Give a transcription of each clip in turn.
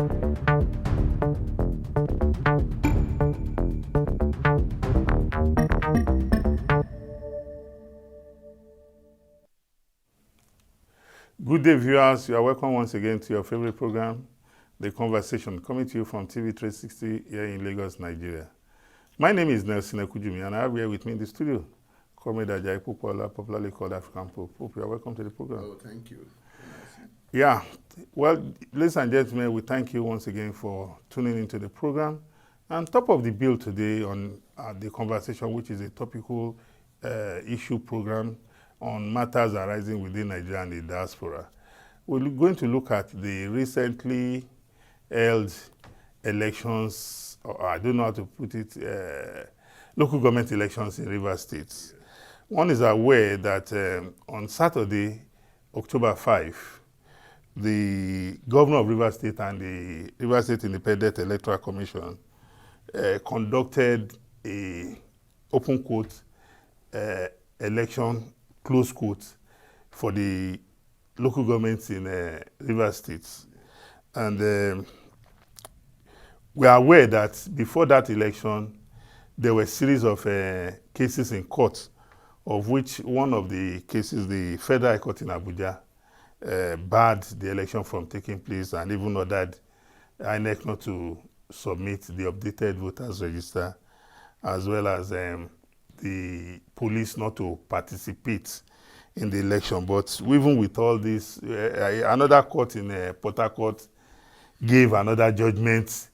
Good day, viewers. You are welcome once again to your favorite program, The Conversation, coming to you from TV 360 here in Lagos, Nigeria. My name is Nelson Ekujumi, and I have here with me in the studio Comrade Ajayi Popola, popularly called African Pope. Pope, you are welcome to the program. Oh, thank you. Yeah. Well, ladies and gentlemen, we thank you once again for tuning into the program. And top of the bill today on The Conversation, which is a topical issue program on matters arising within Nigeria and the diaspora. We're going to look at the recently held elections, or I don't know how to put it, local government elections in Rivers State. One is aware that on Saturday, October 5, the governor of Rivers State and the Rivers State Independent Electoral Commission conducted a open quote election, close quote, for the local governments in Rivers State. And we are aware that before that election, there were a series of cases in court, of which one of the cases, the Federal High Court in Abuja, barred the election from taking place and even ordered INEC not to submit the updated voters register, as well as the police not to participate in the election. But even with all this, another court in Port Harcourt gave another judgment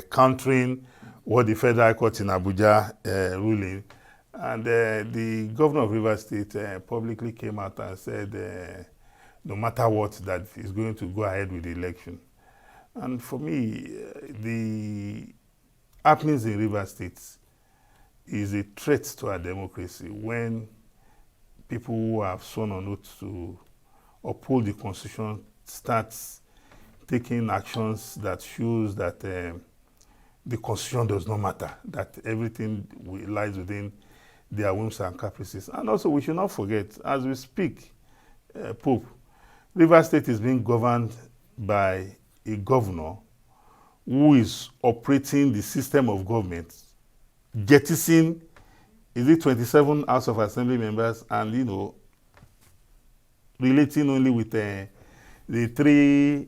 countering what the Federal High Court in Abuja ruling. And the governor of Rivers State publicly came out and said, no matter what, that he's going to go ahead with the election. And for me, the happenings in Rivers State is a threat to our democracy when people who have sworn on oath to uphold the Constitution start taking actions that shows that the Constitution does not matter, that everything lies within their whims and caprices. And also, we should not forget, as we speak, Pope, Rivers State is being governed by a governor who is operating the system of government, jettisoning, is it 27 House of Assembly members, and, you know, relating only with the 3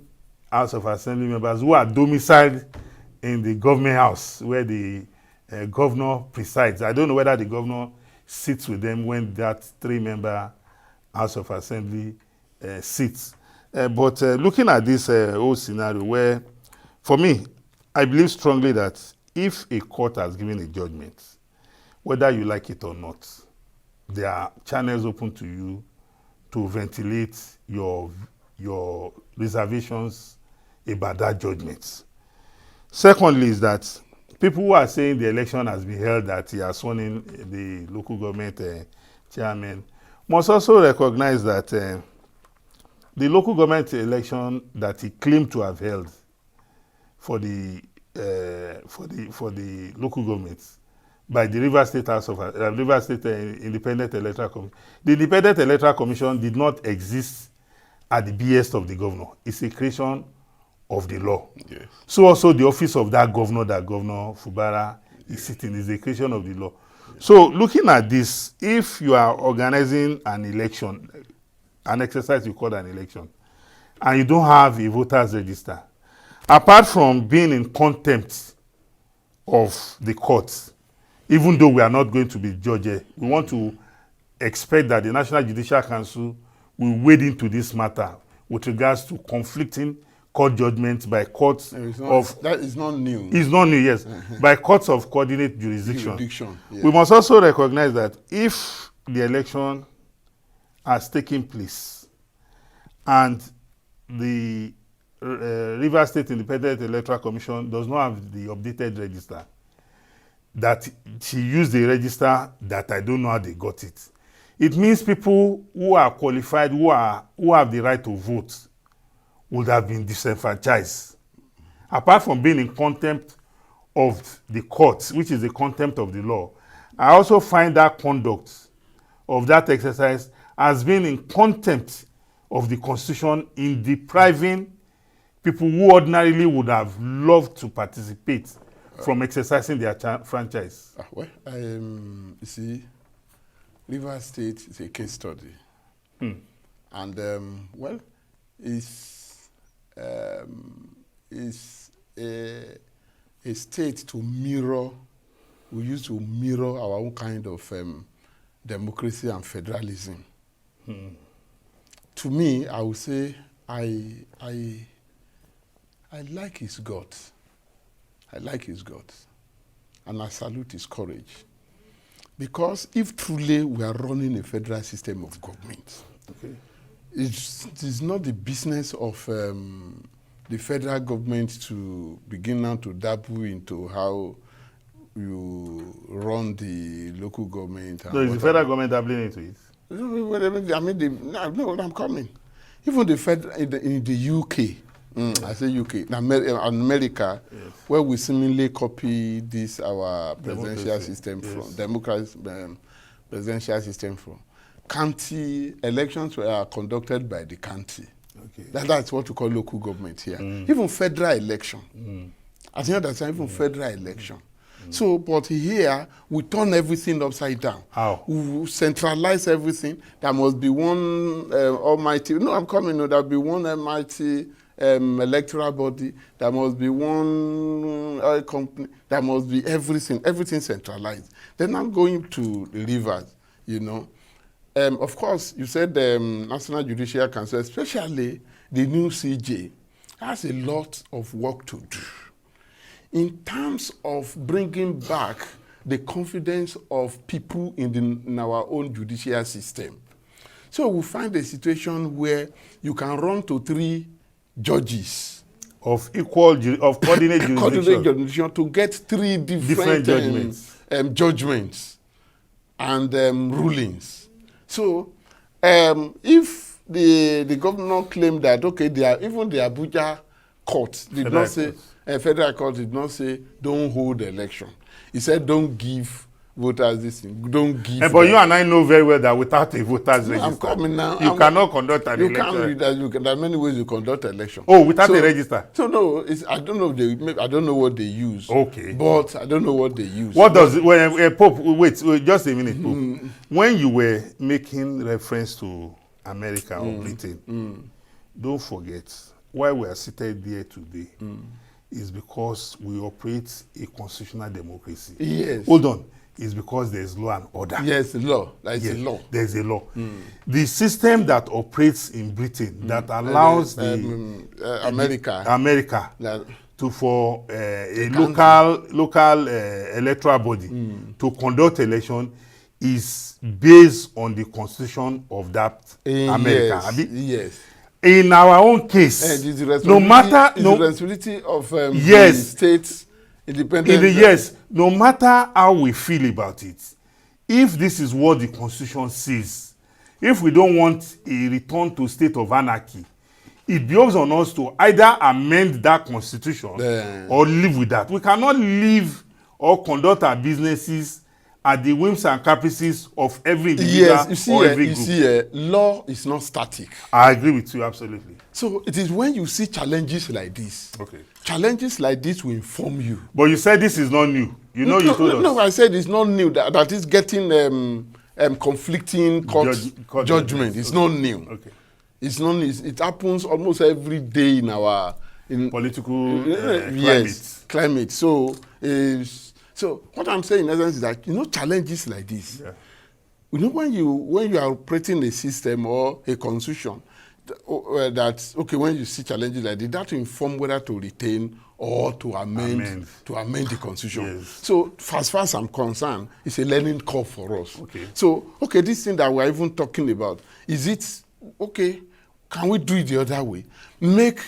House of Assembly members who are domiciled in the government house where the governor presides. I don't know whether the governor sits with them when that 3-member House of Assembly sits. But looking at this whole scenario where, for me, I believe strongly that if a court has given a judgment, whether you like it or not, there are channels open to you to ventilate your reservations about that judgment. Secondly is that people who are saying the election has been held, that he has sworn in the local government chairman, must also recognize that the local government election that he claimed to have held for the local governments by the Rivers State House of Rivers State Independent Electoral Commission. The Independent Electoral Commission did not exist at the behest of the governor. It's a creation of the law. Yes. So also the office of that Governor Fubara is sitting, is a creation of the law. Yes. So looking at this, if you are organizing an election, an exercise you call an election, and you don't have a voters register, apart from being in contempt of the courts, even though we are not going to be judged, we want to expect that the National Judicial Council will wade into this matter with regards to conflicting court judgments by courts that is not new. It's not new, yes. By courts of coordinate jurisdiction. Yes. We must also recognize that if the election has taken place and the Rivers State Independent Electoral Commission does not have the updated register, that she used the register that I don't know how they got it. It means people who are qualified, who have the right to vote, would have been disenfranchised. Apart from being in contempt of the courts, which is the contempt of the law, I also find that conduct of that exercise as being in contempt of the Constitution in depriving people who ordinarily would have loved to participate from exercising their franchise? Well, you see, Rivers State is a case study. And, well, it's a state to mirror, we used to mirror our own kind of democracy and federalism. To me, I would say I like his guts. I like his guts. And I salute his courage. Because if truly we are running a federal system of government, it's not the business of the federal government to begin now to dabble into how you run the local government. No, is the federal government dabbling into it? I mean, no, I'm coming. Even the federal in the UK, I say UK, in America, yes, where we seemingly copy this our presidential system from democracy, presidential system from. County elections were conducted by the county. Okay. That's what we call local government here. Even federal election. As you understand, even federal election. So, but here, we turn everything upside down. How? We centralize everything. There must be one almighty, no, I'm coming, no, there will be one almighty electoral body. There must be one company. There must be everything centralized. Then I'm going to the rivers, you know. Of course, you said the National Judiciary Council, especially the new CJ, has a lot of work to do in terms of bringing back the confidence of people in our own judicial system. So we find a situation where you can run to 3 judges of coordinate jurisdiction to get 3 different judgments and rulings. So if the governor claimed that, okay, even the Abuja court did not say, federal court did not say, don't hold the election. He said, don't give voters this thing. Don't give. But you and I know very well that without a voters register, I'm coming now. You cannot conduct an election. There are many ways you conduct an election. Oh, without a register? So no, I don't know. I don't know what they use. Okay. But I don't know what they use. What does Pope? Wait, just a minute, Pope. When you were making reference to America or Britain, don't forget why we are seated here today. Is because we operate a constitutional democracy. Yes. Hold on. It's because there's law and order. Yes, law. There's a law. There's a law. The system that operates in Britain that allows America for a local electoral body to conduct election is based on the constitution of that America. Yes. In our own case, no matter the responsibility of the states independent. No matter how we feel about it, if this is what the constitution says, if we don't want a return to state of anarchy, it behoves on us to either amend that constitution or live with that. We cannot live or conduct our businesses at the whims and caprices of every individual or every group. Law is not static. I agree with you absolutely. So it is when you see challenges like this. Okay. Challenges like this will inform you. But you said this is not new. You told us. No, I said it's not new. That is getting conflicting judgment. It's not new. Okay. It's not new. It happens almost every day in our political climate. So what I'm saying in essence is that challenges like this. Yeah. When you are operating a system or a constitution, when you see challenges like this, that will inform whether to retain or to amend the constitution. Yes. So as far as I'm concerned, it's a learning curve for us. Okay. So this thing that we're even talking about, is it okay? Can we do it the other way? Make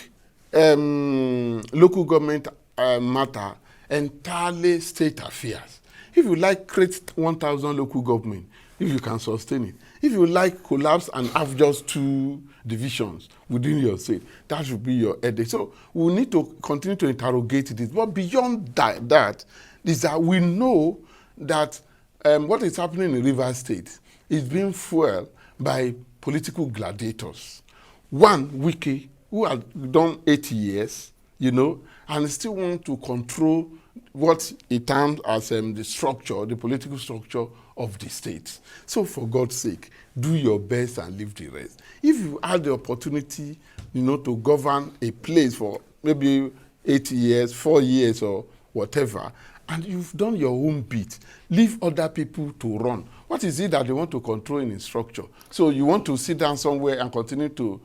local government matter entirely state affairs. If you like, create 1,000 local government, if you can sustain it. If you like, collapse and have just 2 divisions within your state, that should be your headache. So we need to continue to interrogate this. But beyond that is that we know that what is happening in Rivers State is being fueled by political gladiators. One, Wiki, who has done 8 years, you know, and still want to control what he terms as the structure, the political structure of the state. So for God's sake, do your best and leave the rest. If you had the opportunity, you know, to govern a place for maybe 8 years, 4 years or whatever, and you've done your own bit, leave other people to run. What is it that they want to control in the structure? So you want to sit down somewhere and continue to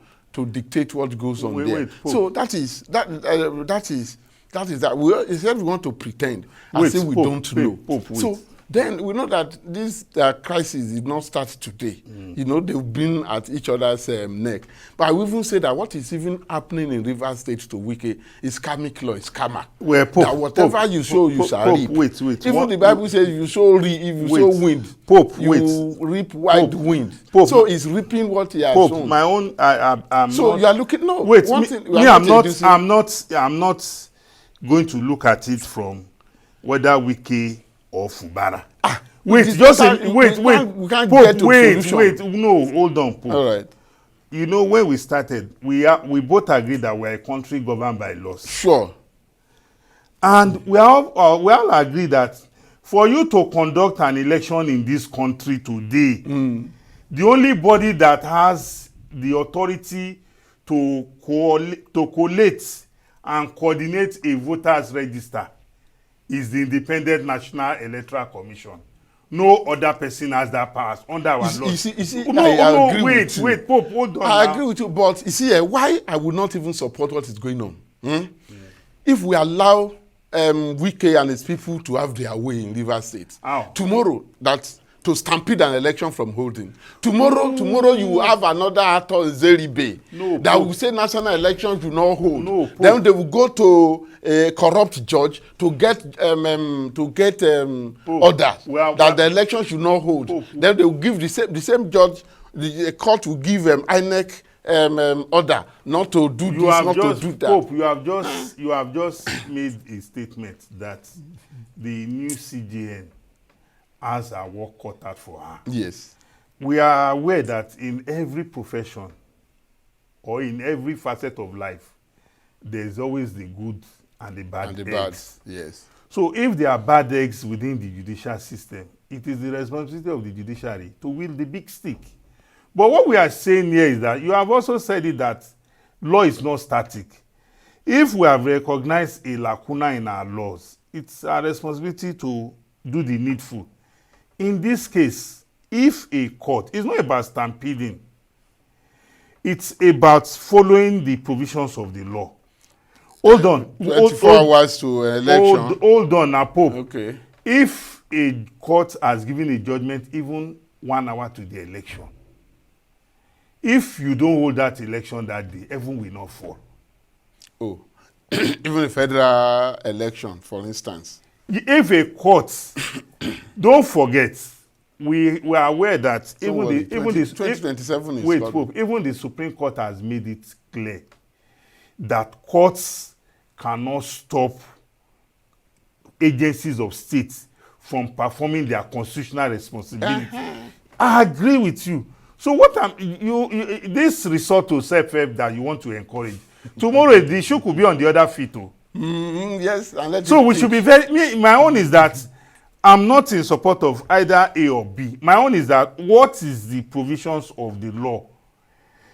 dictate what goes on there. So that is that. Instead we want to pretend as if we don't know. So then we know that this crisis did not start today. You know, they've been at each other's neck. But I will even say that what is even happening in Rivers State to Wike is karmic law, is karma. Well, that whatever you sow, you shall reap. Wait. Even the Bible says you sow wind, you reap wild wind. So he's reaping what he has sown. My own, I'm so not, you are looking, no. Wait, I'm not going to look at it from whether Wike or Fubara. Wait, we can't get to solution. No, hold on, Pope. All right. You know, when we started, we both agreed that we're a country governed by laws. Sure. And we all agree that for you to conduct an election in this country today, the only body that has the authority to collate and coordinate a voters register is the Independent National Electoral Commission. No other person has that power under our law. You see, I agree with you. Wait, Pope, hold on. I agree with you, but you see, why I would not even support what is going on? If we allow Wike and his people to have their way in Rivers State, tomorrow to stampede an election from holding. Tomorrow you will have another actor, Zeribe, that will say national elections will not hold. Then they will go to a corrupt judge to get orders that the election should not hold. Then they will give the same judge, the court will give INEC order not to do to do that. Pope, you have just made a statement that the new CJN has her work cut out for her. Yes. We are aware that in every profession or in every facet of life, there is always the good and the bad eggs. Yes. So if there are bad eggs within the judicial system, it is the responsibility of the judiciary to wield the big stick. But what we are saying here is that you have also said it that law is not static. If we have recognized a lacuna in our laws, it's our responsibility to do the needful. In this case, if a court, it's not about stampeding, it's about following the provisions of the law. Hold on. 24 hours to election. Hold on, now, Pope. Okay. If a court has given a judgment even 1 hour to the election, if you don't hold that election that day, heaven will not fall. Oh, even a federal election, for instance. If a court, don't forget, we are aware that even 2027 is wait, Pope, even the Supreme Court has made it clear that courts cannot stop agencies of state from performing their constitutional responsibility. I agree with you. So what this resort to self-help that you want to encourage, tomorrow the issue could be on the other feet too. Yes, and so we should be my own is that I'm not in support of either A or B. My own is that what is the provisions of the law?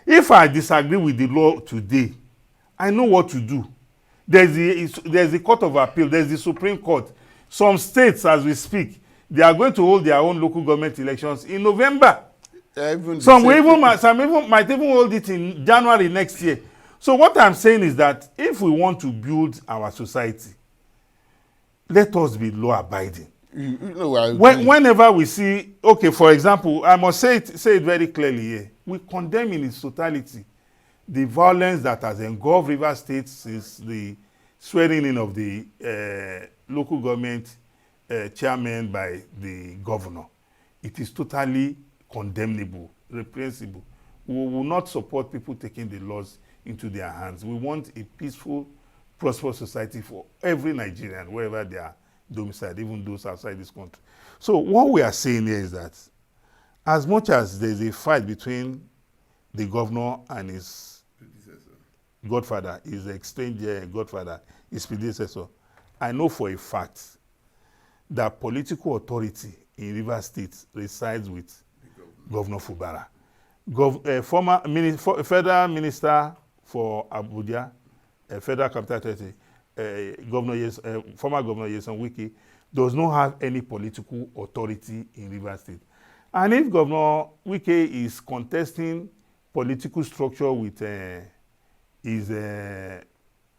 If I disagree with the law today, I know what to do. There's the Court of Appeal, there's the Supreme Court. Some states, as we speak, they are going to hold their own local government elections in November. Some might even hold it in January next year. So what I'm saying is that if we want to build our society, let us be law-abiding. Whenever we see, okay, for example, I must say it very clearly here, we condemn in its totality the violence that has engulfed Rivers State since the swearing in of the local government chairman by the governor. It is totally condemnable, reprehensible. We will not support people taking the laws into their hands. We want a peaceful, prosperous society for every Nigerian, wherever they are domiciled, even those outside this country. So what we are saying here is that as much as there's a fight between the governor and his godfather, his exchange godfather, his predecessor, I know for a fact that political authority in Rivers State resides with Governor Fubara. Federal Minister for Abuja, Federal Capital Territory, former Governor Yeson Wike, does not have any political authority in Rivers State. And if Governor Wike is contesting political structure with his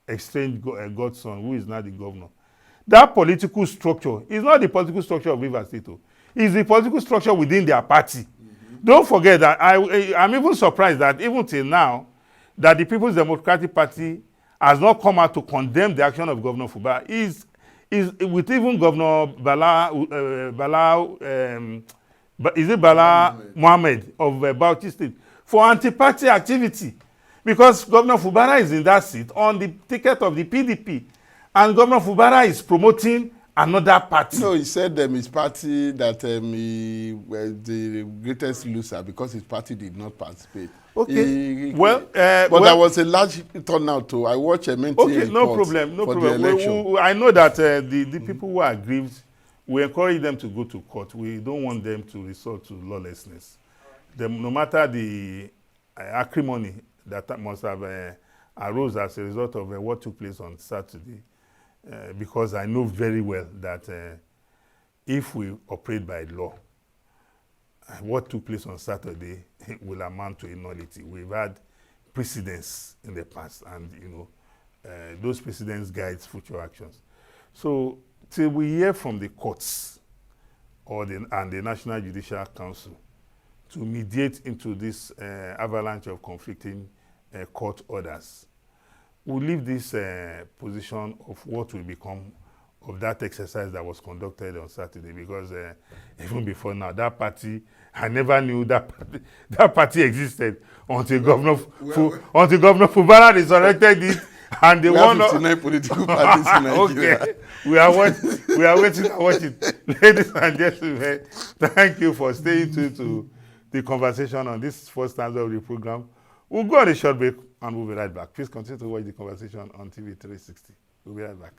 exchange godson, who is now the governor, that political structure is not the political structure of Rivers State. It's the political structure within their party. Don't forget that I'm even surprised that even till now, that the People's Democratic Party has not come out to condemn the action of Governor Fubara. Is with even Governor Bala Mohammed of Bauchi State for anti-party activity, because Governor Fubara is in that seat on the ticket of the PDP, and Governor Fubara is promoting another party. No, he said his party that he was the greatest loser because his party did not participate. Okay. But there was a large turnout too. I watched a mental okay, no problem. The election. I know that the people who are aggrieved, we encourage them to go to court. We don't want them to resort to lawlessness. No matter the acrimony that must have arose as a result of what took place on Saturday, because I know very well that if we operate by law, what took place on Saturday will amount to a nullity. We've had precedents in the past, and those precedents guide future actions. So till we hear from the courts and the National Judicial Council to mediate into this avalanche of conflicting court orders, we'll leave this position of what will become of that exercise that was conducted on Saturday, because even before now, that party, I never knew that party existed until Governor Fubara resurrected it, and they won. 59 political parties in Nigeria. Okay, we are waiting and watching. Ladies and gentlemen, thank you for staying tuned to the conversation on this first stanza of the program. We'll go on a short break and we'll be right back. Please continue to watch the conversation on TV 360. We'll be right back.